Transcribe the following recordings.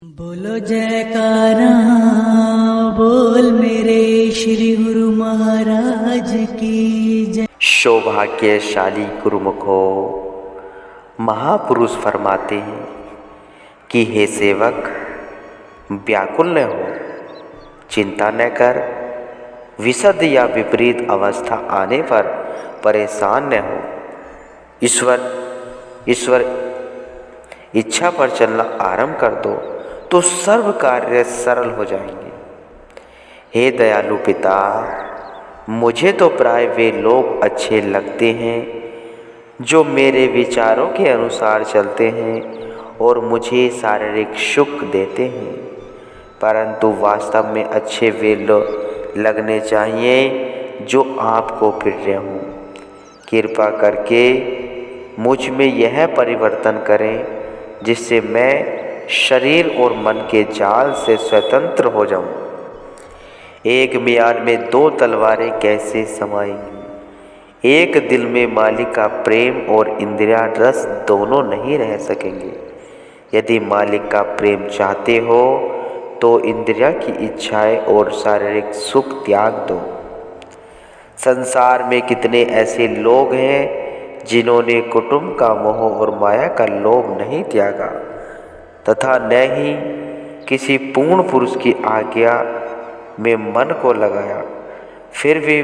बोलो जयकारा बोल मेरे श्री गुरु महाराज की जय। सौभाग्यशाली गुरुमुखो महापुरुष फरमाते हैं कि हे सेवक, व्याकुल न हो, चिंता न कर, विशद या विपरीत अवस्था आने पर परेशान न हो। ईश्वर इच्छा पर चलना आरंभ कर दो तो सर्व कार्य सरल हो जाएंगे। हे दयालु पिता, मुझे तो प्राय वे लोग अच्छे लगते हैं जो मेरे विचारों के अनुसार चलते हैं और मुझे शारीरिक सुख देते हैं, परंतु वास्तव में अच्छे वे लोग लगने चाहिए जो आपको प्रिय हों। कृपा करके मुझ में यह परिवर्तन करें जिससे मैं शरीर और मन के जाल से स्वतंत्र हो जाऊं। एक म्यान में दो तलवारें कैसे समाएंगी? एक दिल में मालिक का प्रेम और इंद्रिया रस दोनों नहीं रह सकेंगे। यदि मालिक का प्रेम चाहते हो तो इंद्रिया की इच्छाएं और शारीरिक सुख त्याग दो। संसार में कितने ऐसे लोग हैं जिन्होंने कुटुंब का मोह और माया का लोभ नहीं त्यागा तथा न ही किसी पूर्ण पुरुष की आज्ञा में मन को लगाया, फिर वे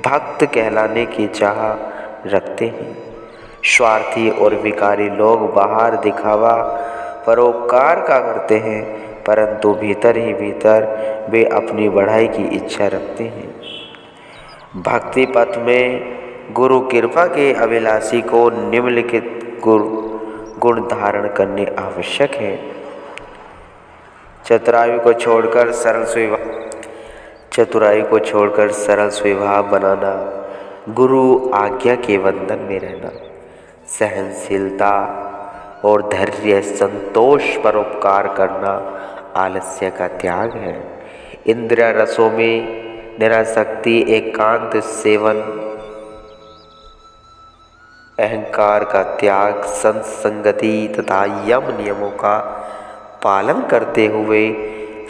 भक्त कहलाने की चाह रखते हैं। स्वार्थी और विकारी लोग बाहर दिखावा परोपकार का करते हैं, परंतु भीतर ही भीतर वे अपनी बढ़ाई की इच्छा रखते हैं। भक्ति पथ में गुरु कृपा के अभिलाषी को निम्नलिखित गुण धारण करने आवश्यक है। चतुराई को छोड़कर सरल स्वभाव बनाना, गुरु आज्ञा के बंधन में रहना, सहनशीलता और धैर्य, संतोष, परोपकार करना आलस्य का त्याग है। इंद्रिय रसों में निरासक्ति, एकांत सेवन, अहंकार का त्याग, संत संगति तथा यम नियमों का पालन करते हुए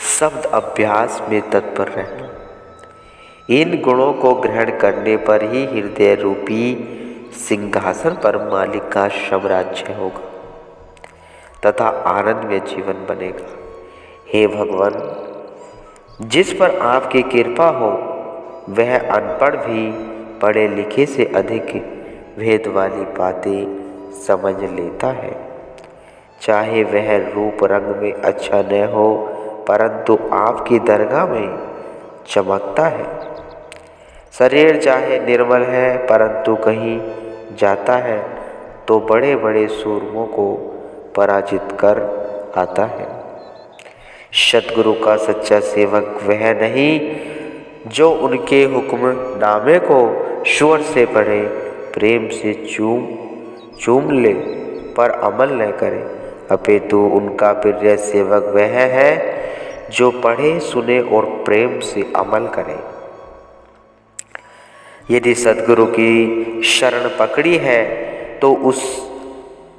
शब्द अभ्यास में तत्पर रहना। इन गुणों को ग्रहण करने पर ही हृदय रूपी सिंहासन पर मालिक का साम्राज्य होगा तथा आनंद में जीवन बनेगा। हे भगवान, जिस पर आपकी कृपा हो वह अनपढ़ भी पढ़े लिखे से अधिक भेद वाली बातें समझ लेता है। चाहे वह रूप रंग में अच्छा न हो, परंतु आपकी दरगाह में चमकता है। शरीर चाहे निर्मल है, परंतु कहीं जाता है तो बड़े बड़े सूरमों को पराजित कर आता है। सतगुरु का सच्चा सेवक वह नहीं जो उनके हुक्मनामे को स्वर से पढ़े, प्रेम से चूम ले पर अमल न करे, अपितु उनका प्रिय सेवक वह है जो पढ़े, सुने और प्रेम से अमल करे। यदि सद्गुरु की शरण पकड़ी है तो उस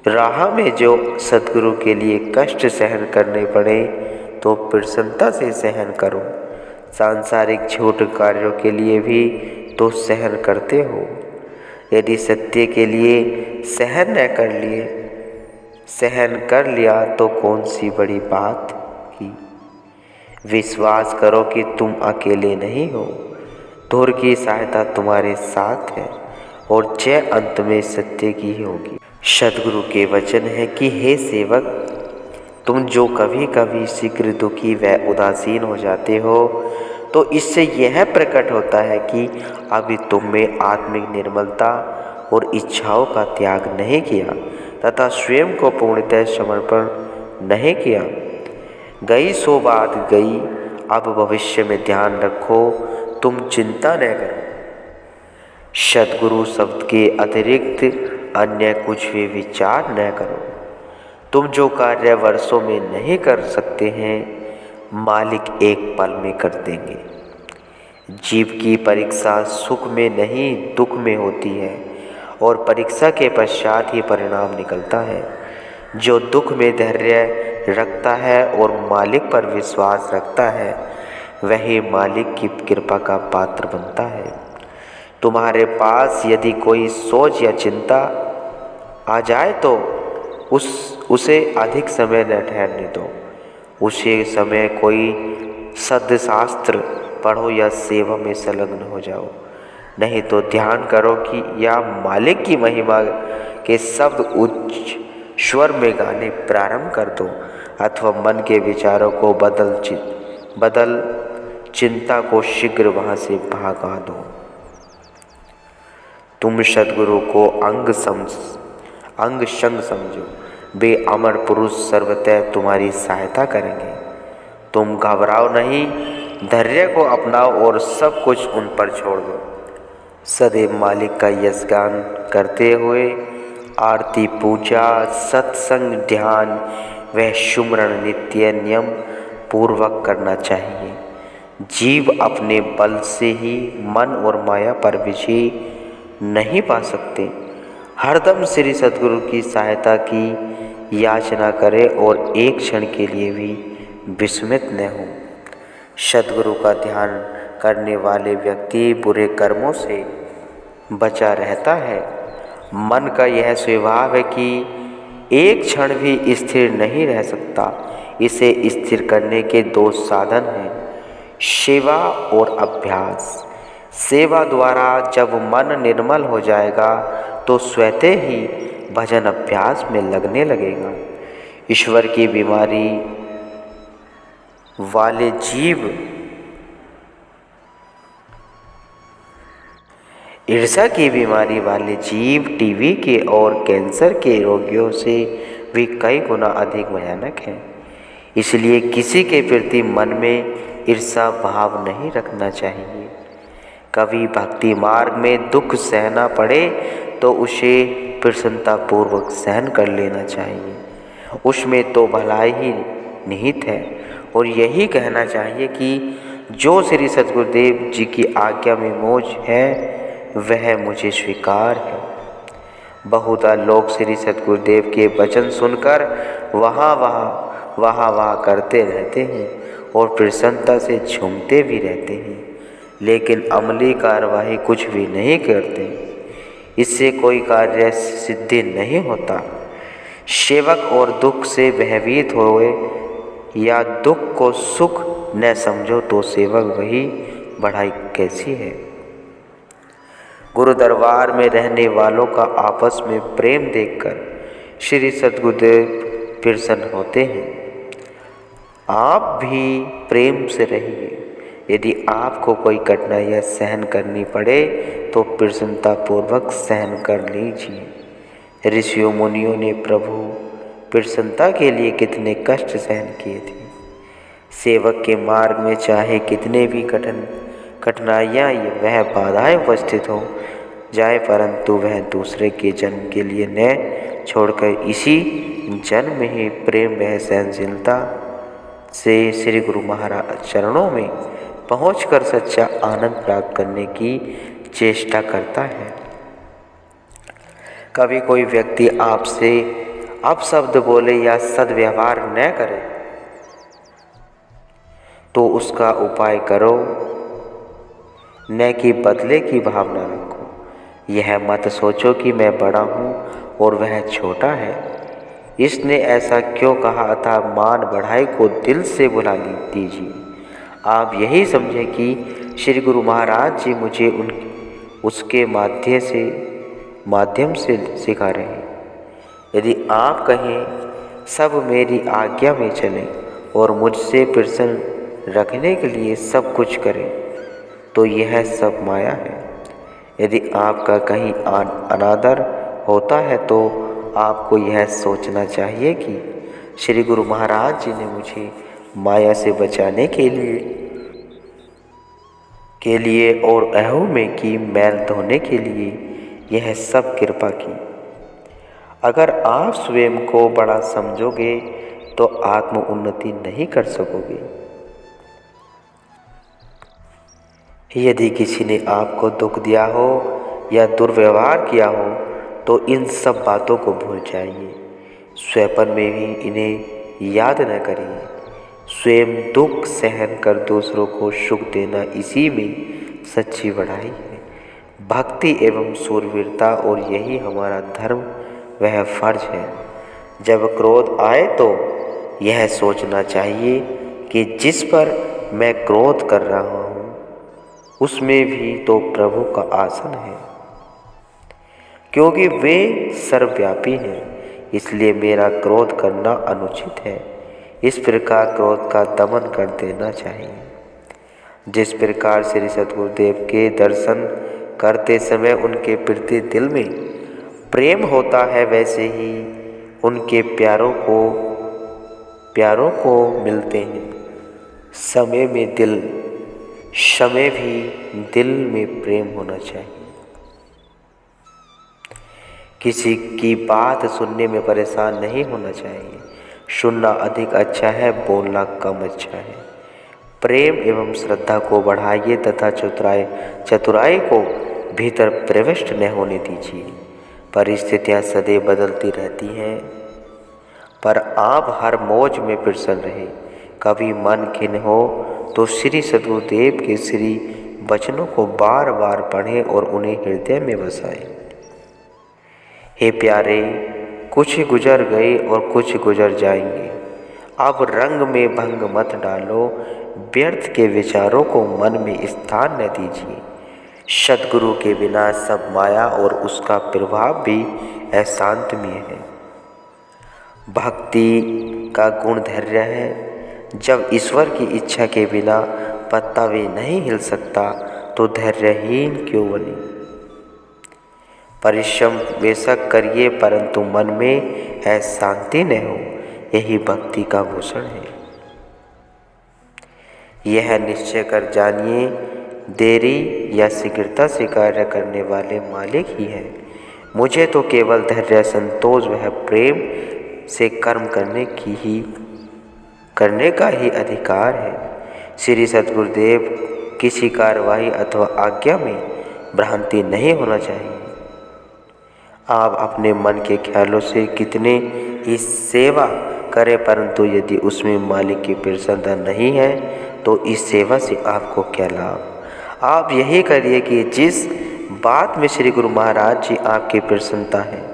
राह में जो सद्गुरु के लिए कष्ट सहन करने पड़े तो प्रसन्नता से सहन करो। सांसारिक छोटे कार्यों के लिए भी तो सहन करते हो। यदि सत्य के लिए सहन कर लिया तो कौन सी बड़ी बात की। विश्वास करो कि तुम अकेले नहीं हो, धुर की सहायता तुम्हारे साथ है और जय अंत में सत्य की ही होगी। सद्गुरु के वचन है कि हे सेवक, तुम जो कभी कभी शीघ्र दुखी व उदासीन हो जाते हो तो इससे यह प्रकट होता है कि अभी तुम में आत्मिक निर्मलता और इच्छाओं का त्याग नहीं किया तथा स्वयं को पूर्णतः समर्पण नहीं किया। गई सो बात गई, अब भविष्य में ध्यान रखो, तुम चिंता न करो। सद्गुरु शब्द के अतिरिक्त अन्य कुछ भी विचार न करो। तुम जो कार्य वर्षों में नहीं कर सकते हैं, मालिक एक पल में कर देंगे। जीव की परीक्षा सुख में नहीं दुख में होती है और परीक्षा के पश्चात ही परिणाम निकलता है। जो दुख में धैर्य रखता है और मालिक पर विश्वास रखता है, वही मालिक की कृपा का पात्र बनता है। तुम्हारे पास यदि कोई सोच या चिंता आ जाए तो उसे अधिक समय न ठहरने दो। उसी समय कोई सद्शास्त्र पढ़ो या सेवा में संलग्न हो जाओ। नहीं तो ध्यान करो कि या मालिक की महिमा के शब्द उच्च स्वर में गाने प्रारंभ कर दो, अथवा मन के विचारों को बदल चिंता को शीघ्र वहाँ से भगा दो। तुम सद्गुरु को अंग संग समझो, वे अमर पुरुष सर्वतः तुम्हारी सहायता करेंगे। तुम घबराओ नहीं, धैर्य को अपनाओ और सब कुछ उन पर छोड़ दो। सदैव मालिक का यशगान करते हुए आरती, पूजा, सत्संग, ध्यान व सुमरण नित्य नियम पूर्वक करना चाहिए। जीव अपने बल से ही मन और माया पर विजय नहीं पा सकते। हरदम श्री सद्गुरु की सहायता की याचना करे और एक क्षण के लिए भी विस्मित न हो। सद्गुरु का ध्यान करने वाले व्यक्ति बुरे कर्मों से बचा रहता है। मन का यह स्वभाव है कि एक क्षण भी स्थिर नहीं रह सकता। इसे स्थिर करने के दो साधन हैं, सेवा और अभ्यास। सेवा द्वारा जब मन निर्मल हो जाएगा तो स्वतः ही भजन अभ्यास में लगने लगेगा। ईश्वर की बीमारी वाले जीव ईर्ष्या की बीमारी वाले जीव टीबी के और कैंसर के रोगियों से भी कई गुना अधिक भयानक हैं। इसलिए किसी के प्रति मन में ईर्ष्या भाव नहीं रखना चाहिए। कभी भक्ति मार्ग में दुख सहना पड़े तो उसे प्रसन्नतापूर्वक सहन कर लेना चाहिए। उसमें तो भलाई ही निहित है और यही कहना चाहिए कि जो श्री सद्गुरुदेव जी की आज्ञा में मौज है वह मुझे स्वीकार है। बहुधा लोग श्री सद्गुरुदेव के वचन सुनकर वाह करते रहते हैं और प्रसन्नता से झूमते भी रहते हैं, लेकिन अमली कार्यवाही कुछ भी नहीं करते। इससे कोई कार्य सिद्धि नहीं होता। सेवक और दुख से भयभीत होए या दुख को सुख न समझो तो सेवक वही बढ़ाई कैसी है। गुरु दरबार में रहने वालों का आपस में प्रेम देखकर श्री सद्गुरुदेव प्रसन्न होते हैं। आप भी प्रेम से रहिए। यदि आपको कोई कठिनाइयाँ सहन करनी पड़े तो प्रसन्नतापूर्वक सहन कर लीजिए। ऋषियों मुनियों ने प्रभु प्रसन्नता के लिए कितने कष्ट सहन किए थे। सेवक के मार्ग में चाहे कितने भी कठिनाइयाँ वह बाधाएं उपस्थित हो जाए, परंतु वह दूसरे के जन्म के लिए न छोड़कर इसी जन्म में ही प्रेम व सहनशीलता से श्री गुरु महाराज चरणों में पहुंचकर सच्चा आनंद प्राप्त करने की चेष्टा करता है। कभी कोई व्यक्ति आपसे अपशब्द बोले या सद्व्यवहार न करे तो उसका उपाय करो, न कि बदले की भावना रखो। यह मत सोचो कि मैं बड़ा हूँ और वह छोटा है, इसने ऐसा क्यों कहा था, मान बढ़ाई को दिल से भुला दीजिए। आप यही समझें कि श्री गुरु महाराज जी मुझे उसके माध्यम से सिखा रहे हैं। यदि आप कहें सब मेरी आज्ञा में चलें और मुझसे प्रसन्न रखने के लिए सब कुछ करें तो यह सब माया है। यदि आपका कहीं अनादर होता है तो आपको यह सोचना चाहिए कि श्री गुरु महाराज जी ने मुझे माया से बचाने के लिए और अहो में की मैल धोने के लिए यह सब कृपा की। अगर आप स्वयं को बड़ा समझोगे तो आत्म उन्नति नहीं कर सकोगे। यदि किसी ने आपको दुख दिया हो या दुर्व्यवहार किया हो तो इन सब बातों को भूल जाइए। स्वयं में भी इन्हें याद न करिए। स्वयं दुख सहन कर दूसरों को सुख देना, इसी में सच्ची बढ़ाई है, भक्ति एवं सूरवीरता। और यही हमारा धर्म वह फर्ज है। जब क्रोध आए तो यह सोचना चाहिए कि जिस पर मैं क्रोध कर रहा हूँ उसमें भी तो प्रभु का आसन है, क्योंकि वे सर्वव्यापी हैं, इसलिए मेरा क्रोध करना अनुचित है। इस प्रकार क्रोध का दमन कर देना चाहिए। जिस प्रकार श्री सद्गुरुदेव के दर्शन करते समय उनके प्रति दिल में प्रेम होता है, वैसे ही उनके प्यारों को मिलते हैं समय भी दिल में प्रेम होना चाहिए। किसी की बात सुनने में परेशान नहीं होना चाहिए। सुनना अधिक अच्छा है, बोलना कम अच्छा है। प्रेम एवं श्रद्धा को बढ़ाइए तथा चतुराई को भीतर प्रविष्ट न होने दीजिए। परिस्थितियाँ सदैव बदलती रहती हैं, पर आप हर मौज में प्रसन्न रहे। कभी मन खिन्न हो तो श्री सद्गुरुदेव के श्री वचनों को बार बार पढ़ें और उन्हें हृदय में बसाएं। हे प्यारे, कुछ गुजर गए और कुछ गुजर जाएंगे। अब रंग में भंग मत डालो, व्यर्थ के विचारों को मन में स्थान न दीजिए। सद्गुरु के बिना सब माया और उसका प्रभाव भी अशांतमय है। भक्ति का गुण धैर्य है। जब ईश्वर की इच्छा के बिना पत्ता भी नहीं हिल सकता तो धैर्यहीन क्यों बने। परिश्रम बेशक करिए, परंतु मन में अशांति न हो, यही भक्ति का भूषण है। यह निश्चय कर जानिए, देरी या शीघ्रता से कार्य करने वाले मालिक ही हैं। मुझे तो केवल धैर्य, संतोष व प्रेम से कर्म करने का ही अधिकार है। श्री सद्गुरुदेव किसी कार्यवाही अथवा आज्ञा में भ्रांति नहीं होना चाहिए। आप अपने मन के ख्यालों से कितने ही सेवा करें, परंतु यदि उसमें मालिक की प्रसन्नता नहीं है तो इस सेवा से आपको क्या लाभ। आप यही करिए कि जिस बात में श्री गुरु महाराज जी आपकी प्रसन्नता है,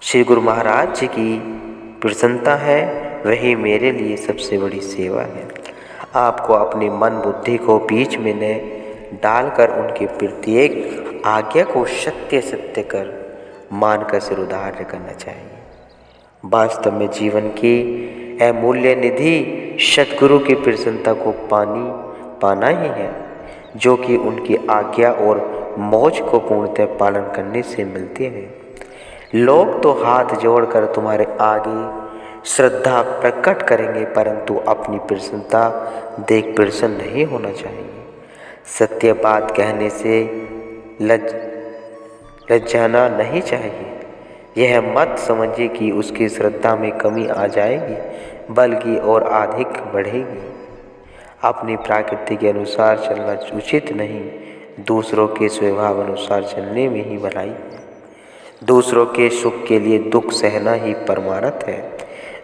श्री गुरु महाराज जी की प्रसन्नता है, वही मेरे लिए सबसे बड़ी सेवा है। आपको अपनी मन बुद्धि को बीच में न डालकर उनकी प्रत्येक आज्ञा को सत्य कर मानकर सिरोधार्य करना चाहिए। वास्तव में जीवन की अमूल्य निधि सद्गुरु की प्रसन्नता को पाना ही है, जो कि उनकी आज्ञा और मौज को पूर्णतः पालन करने से मिलती है। लोग तो हाथ जोड़कर तुम्हारे आगे श्रद्धा प्रकट करेंगे, परंतु अपनी प्रसन्नता देख प्रसन्न नहीं होना चाहिए। सत्य बात कहने से लज्जाना नहीं चाहिए। यह मत समझिए कि उसकी श्रद्धा में कमी आ जाएगी, बल्कि और अधिक बढ़ेगी। अपनी प्रकृति के अनुसार चलना उचित नहीं, दूसरों के स्वभाव अनुसार चलने में ही भलाई है। दूसरों के सुख के लिए दुख सहना ही परमार्थ है।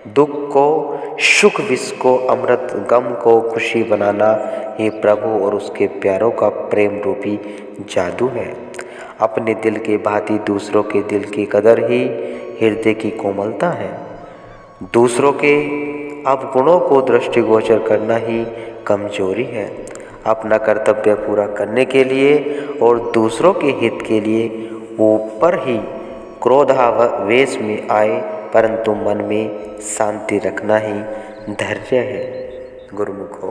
दुख को सुख, विष को अमृत, गम को खुशी बनाना ही प्रभु और उसके प्यारों का प्रेम रूपी जादू है। अपने दिल के भांति दूसरों के दिल की कदर ही हृदय की कोमलता है। दूसरों के अवगुणों को दृष्टिगोचर करना ही कमजोरी है। अपना कर्तव्य पूरा करने के लिए और दूसरों के हित के लिए ऊपर ही क्रोधावेश में आए, परंतु मन में शांति रखना ही धैर्य है। गुरुमुख हो।